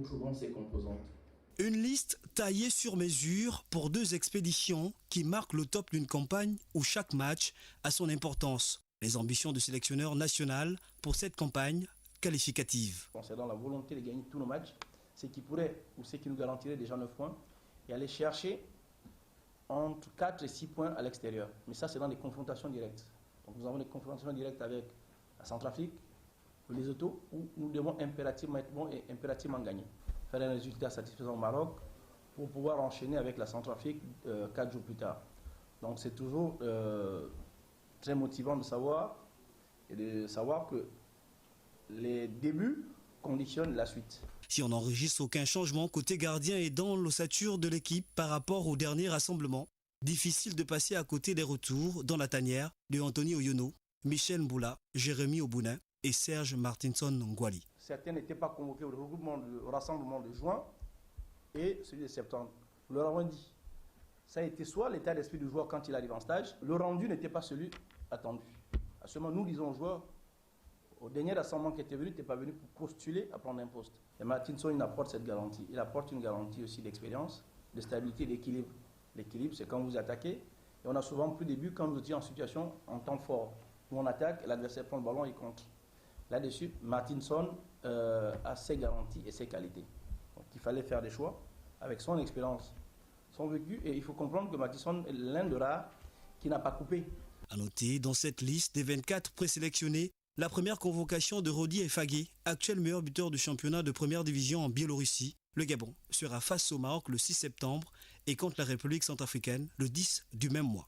retrouvons ces composantes. Une liste taillée sur mesure pour 2 expéditions qui marquent le top d'une campagne où chaque match a son importance. Les ambitions du sélectionneur national pour cette campagne qualificative. Concernant la volonté de gagner tous nos matchs, ce qui pourrait ou ce qui nous garantirait déjà 9 points et aller chercher entre 4 et 6 points à l'extérieur. Mais ça, c'est dans des confrontations directes. Donc nous avons des confrontations directes avec la Centrafrique, les Lesotho, où nous devons impérativement être bons et impérativement gagner. Faire un résultat satisfaisant au Maroc pour pouvoir enchaîner avec la Centrafrique 4 jours plus tard. Donc c'est toujours très motivant de savoir que les débuts conditionnent la suite. Si on n'enregistre aucun changement côté gardien et dans l'ossature de l'équipe par rapport au dernier rassemblement, difficile de passer à côté des retours dans la tanière de Anthony Oyono, Michel Mboula, Jérémy Obounin et Serge Martinson Ngwali. Certains n'étaient pas convoqués au rassemblement de juin et celui de septembre. Nous leur avons dit, ça a été soit l'état d'esprit du joueur quand il arrive en stage, le rendu n'était pas celui attendu. À ce moment, nous disons aux joueurs, au dernier rassemblement qui était venu, tu n'es pas venu pour postuler à prendre un poste. Et Martinson, il apporte cette garantie. Il apporte une garantie aussi d'expérience, de stabilité, d'équilibre. L'équilibre, c'est quand vous attaquez. Et on a souvent plus de buts quand vous étiez en situation en temps fort. Où on attaque, l'adversaire prend le ballon et contre. Là-dessus, Martinson a ses garanties et ses qualités. Donc il fallait faire des choix avec son expérience, son vécu. Et il faut comprendre que Martinson est l'un de rares qui n'a pas coupé. À noter, dans cette liste des 24 présélectionnés, la première convocation de Rodi Efagé, actuel meilleur buteur du championnat de première division en Biélorussie. Le Gabon sera face au Maroc le 6 septembre et contre la République centrafricaine le 10 du même mois.